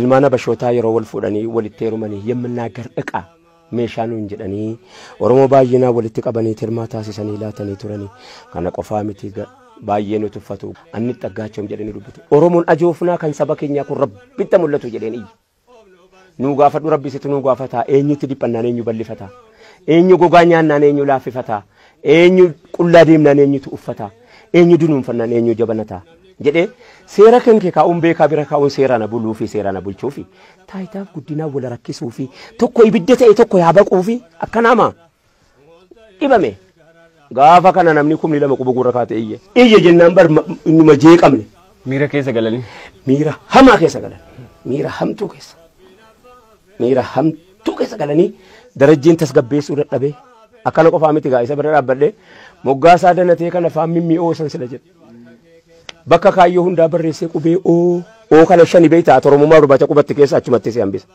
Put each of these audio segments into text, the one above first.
ilmaana bashootaa yeroo wal fuudhanii walitti heerumanii yemmannaagar dhiqaa meeshaa nuun jedhanii Oromoo baay'inaa walitti qabanii tirmaa taasisanii laatanii turanii kana qofaa miti baay'ee nuti uffatu anni xaggaachoom jedhanii dubbatu Oromoon ajoofnaa kan saba keenyaa kun rabbitti mul'atu jedheen iyyi nu gaafadhu rabbisitu nu gaafata eenyutti dhiphannaan eenyu bal'ifata eenyu gogaa nyaannaan eenyu laaffifata eenyu qullaa deemnaan eenyutu uffata eenyu dunuunfannaan eenyu jabanata jedhee seera kan kee kaa'uun beekaa bira kaa'uun seeraan buluu fi seeraan bulchuu fi taayitaaf guddinaa wal rakkisuu fi tokko ibidda ta'e tokko yaa baquu fi akkanaama dhibame gaafa kana namni kumni lama quba gurra kaate iyye jennaan bar innuma jeeqamne miira keessa galanii miira hamaa keessa galan miira hamtuu keessa galanii darajjiin tasgabbeessuu dadhabee akkana qofaa miti gaa isa bira dhaabbadhee moggaasaa danatee kana afaan mimmi'oo san sila jedhe bakka kaayyoo hundaa barreessee qubee oo kana shani beeytaa Oromummaa barbaacha qubatti keessa achumatti si hambisa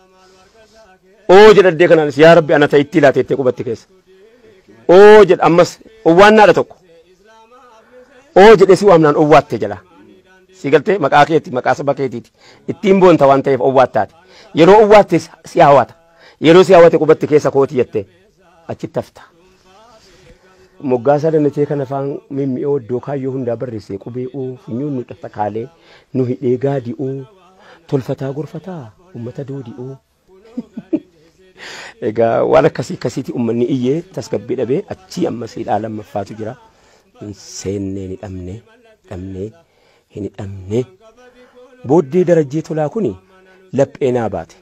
oo jedhaddee kanaanis yaa rabbi ana ta'itti laateettee qubatti keessa oo jedha ammas owwaannaadha tokko oo jedhee si waamnaan owwaatte jala si galtee maqaa keetti maqaa saba keetiiti ittiin boonta waan ta'eef owwaattaati yeroo owwaatte si hawwata yeroo si hawwate qubatti keessa kooti jettee achitti hafta moggaasaa danatee kan afaan mimmi'oo iddoo kaayyoo hundaa barreessee qubee funyuun nu xaxaqaalee nu hidhee gaadi'uu tolfataa gorfataa ummata doodi'uu egaa waan akkasiiti ummanni iyyee tasgabbii dhabee achii ammas hidhaa lammaffaatu jira seennee ni dhabnee hin hidhamne booddee darajjee tolaa kuni laphee naa baate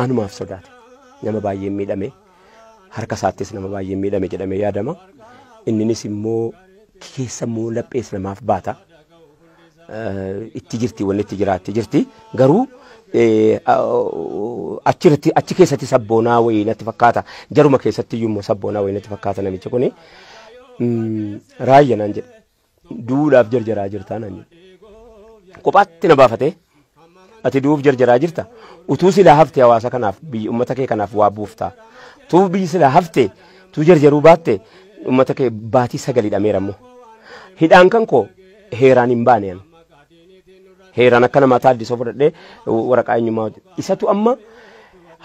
anumaaf sodaate nama baay'ee miidhame harka isaattis nama baay'ee miidhame jedhamee yaadama inninis immoo keessa immoo laphees namaaf baata itti jirti wanni itti jiraatti jirti garuu achi keessatti sabboonaa wayii natti fakkaata jaruma keessatti iyyuu sabboonaa wayii natti fakkaata namichi kuni Raayyaa naan jedhe duudhaaf jarjaraa jirtaa naan jedhe kophaatti na baafatee ati duuf jarjaraa jirta utuu silaa haftee hawaasa kanaaf biyya ummata kee kanaaf waa buuftaa tu biyyi silaa haftee tu jarjaruu baatte ummata kee baatii sagalii dhameerammoo hidhaan kan koo heeraan hin baane heeraan akka namaa taaddisoo fudhadhee waraqaa eenyummaa isatu amma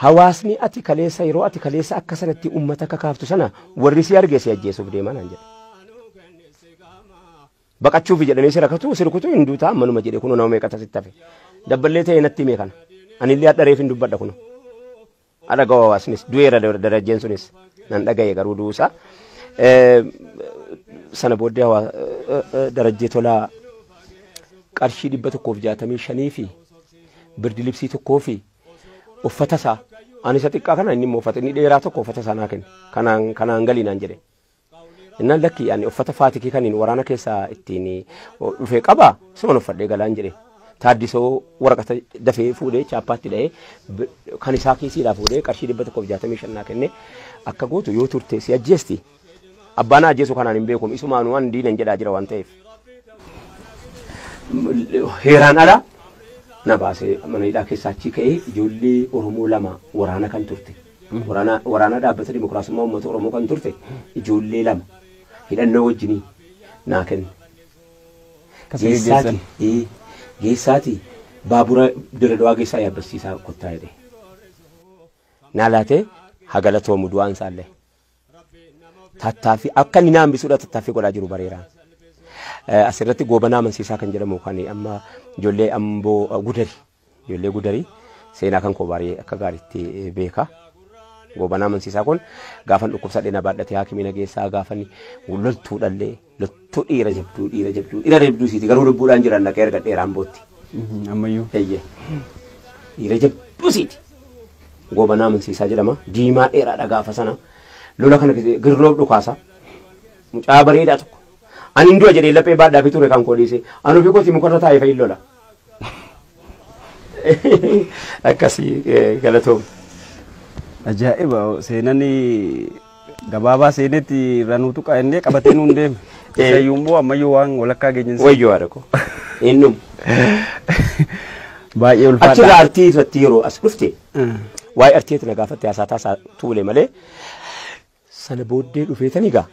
hawaasni ati kaleessa yeroo ati kaleessa akka sanatti ummata kakaaftu sana warri si arge si ajjeesuuf deemaa naan jedhe baqachuuf jedhanii si rakkatu sirkutu hin duutaa manuma jedhe kunoo nama meeqata sitti hafe dabballee ta'e natti himee kana anillee hadhareef hin dubbadha kunoo adagawa hawaasnis du'eera darajjeen sunis nan dhagaye garuu duusaa sana booddee darajjee tolaa qarshii 165 fi birdi libsii tokkoo fi uffata isaa ani isa xiqqaa kana inni immoo uffata inni dheeraa tokko uffata isaa naa kenne kanaan galii naan jedhe innaan lakki ani uffata faatikii kaniin waraana keessaa ittiin dhufee qaba suman uffadhee galaan jedhe taaddisoo waraqata dafee fuudhee chaappaatti dha'ee kan isaa kiisiidhaa fuudhee qarshii 165 naa kenne akka gootu yoo turte si ajjeesti abbaan ajjeesu kanaan hin beekum isumaan waan diinan jedhaa jira waan ta'eef heeraan ala na baasee mana hidhaa keessaa achi ka'ee ijoollee Oromoo 2 waraana kan turte waraana dhaabbata dimokiraasummaa uummata Oromoo kan turte ijoollee 2 hidhannoo wajjinii naa kenne geessaati baabura Dirredawaa geessaa yaabbachiisaa kottaa jedhe naa laatee hagalatoomu du'aan isaallee tattaaffii akka inni na hambisuudha tattaaffii godhaa jiru bareeraan asirratti goobanaa amansiisaa kan jedhamu kan amma ijoollee amboo ijoollee gudarii seenaa kan koo baay'ee akka gaariitti beeka goobanaa amansiisaa kun gaafan dhukkubsadhee na baadhatee haakimii nageessaa gaafan loltuu dhallee loltuu dhiira jabduu siiti garuu lubbuudhaan jiran dhaqee erga dheeraan bootti ammayyuu dhiira jabduu siiti goobanaa amansiisaa jedhama diimaa dheeraadha gaafa sana lola kana girloof dhukaasa mucaa bareedaa tokko ani ndua jedhee laphee baadhaa fi ture kan kooliise anu fi kooti mukarra taa'ee fa'i lola akkasii galatoom ajaa'iba seenani gabaabaa seenetti ranuutu qaa'ennee qabatee nuun deeme sayyuummoo ammayyuu waan walakkaa geenyinsa wayyoo adako innum baay'ee ulfaadha achirraa artii irratti yeroo as dhufte waa'ee artiitti na gaafatte haasaa tuule malee sana booddee dhufeetanii gaa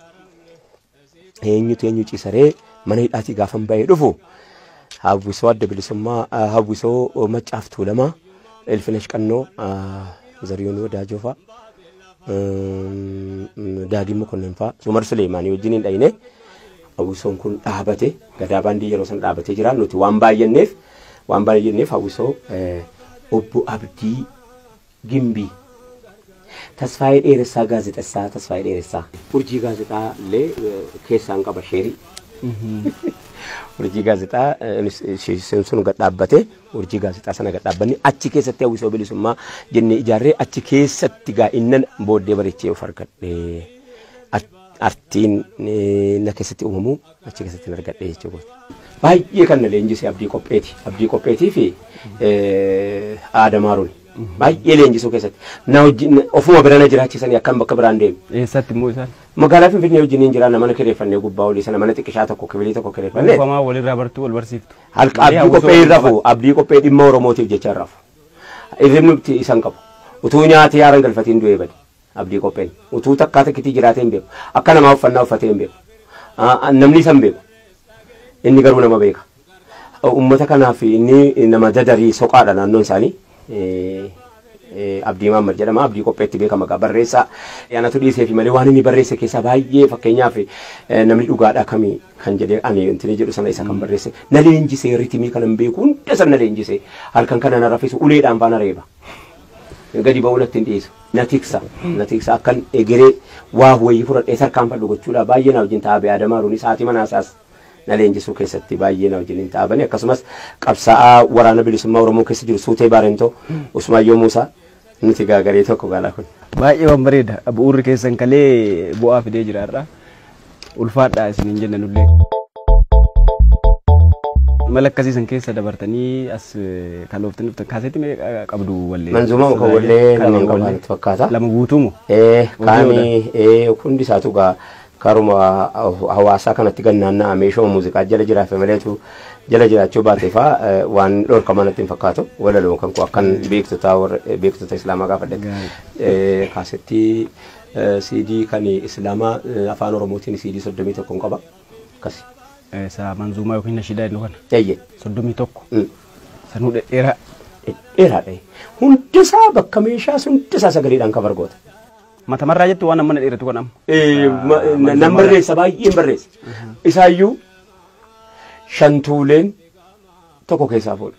eenyu ciisaree mana hidhaatii gaafan ba'ee dhufu hawwisoo adda bilisummaa hawwisoo maccaaftuu lama elfinesh qannoo Zariyoon Wadaajoo fa'a Daadii Mokonnon fa'a Umar Suleemaanii wajjin hin dhayne hawwisoon kun dhaabate gadaa baandii yeroo san dhaabatee jira nuti waan baay'enneef hawwisoo obbo Abdii Gimbii Tasfaayee Dheeressaa gaazexessaa Tasfaayee Dheeressaa urjii gaazexaa illee keessaan qaba sheerii urjii gaazexaa sun gad dhaabbate urjii gaazexaa sana gad dhaabbanni achi keessatti hawwisoo bilisummaa jennee ijaarree achi keessatti gaa innan booddee bareechee of argadhe artiin na keessatti uumamu achi keessatti argadhe jechuudha. Baay'ee kan na leenjise Abdii Qopheetii fi Aadamaaruun baay'ee leenjisuu keessatti na wajjin ofuma birana jiraachisanii akkam bakka biraan deemu. Eessatti immoo isaan? Magaalaa Finfinnee wajjin jiraanna mana kireeffannee gubbaa olii sana mana xiqqishaa tokko kibilii tokko kireeffannee. Uufamaa walirraa bartuu wal barsiiftu. Halqa Abdii Qophee irra fu Abdii Qophee dhimma Oromootiif jecha irra fu. Irrimni isan qabu. Utuu nyaatee yaaran galfatiin du'ee bade Abdii Qopheen utuu takkaa takkitii jiraatee hin beeku akka namaa uffannaa uffatee hin beeku namni isan beeku inni garuu nama beeka. Uummata kanaaf inni nama dadarii soqaadha naannoon isaanii. Abdii Maamad jedhama Abdii Qopheetti beekama maqaa barreessaa yaanatu dhiisee fi malee waan inni barreesse keessaa baay'ee fakkeenyaaf namni dhugaadhaa kamii kan jedhee ani intini jedhu sana isa kan barreesse na leenjisee ritimii kanan beeku hunda sana na leenjisee halkan kana na raffisu uleedhaan faana reeba gadi ba'uu natti hin dhiisu na tiksa akkan egeree waa wayii fudhadhee sarkaan fadhu gochuudha baay'ee na wajjin taa'ee Aadamaaruun isaatii manaasaas na leenjisuu keessatti baay'ee na wajjin taa'anii akkasumas qabsaa'aa waraana bilisummaa Oromoo keessa jiru Suutee Baarentoo Usmaayyoo Muusaa nuti gaagaree tokko gaalaa kun. Baay'ee waan bareeda bu'uurri keessan kalee bu'aa fidee jiraarra ulfaadhaa isiniin jenna nullee. Mala akkasiisan keessa dabartanii as kalooftanii dhuftan kaasetti mee qabdu wallee? Manzuuma muka wallee kanneen qaban fakkaata. Lama guutuumu? Kaanii hundi isaatu gaa karuma hawaasaa kanatti gannaannaa meeshoo muuziqaa jala jiraafe maleetu jala jiraachuu baateefaa waan dhorkamaa natti hin fakkaatu walaloo kan koo akkan beektota islaamaa gaafadhe kaasettii CD kan islaamaa afaan oromootiin CD 31 qaba akkasi. Sa manzuumaa yookiin nashidaa inni kana? Eeyyee. 31. Sanuu dheeraa. Dheeraadha. Hundisaa bakka meeshaas hundisaa sagaleedhaan kan bargoota. Mata marraa jettu waan amma na dheeratu kan amma. Nan barreessa baay'een barreessa. Isaayyuu shantuuleen tokko keessaa fuudha.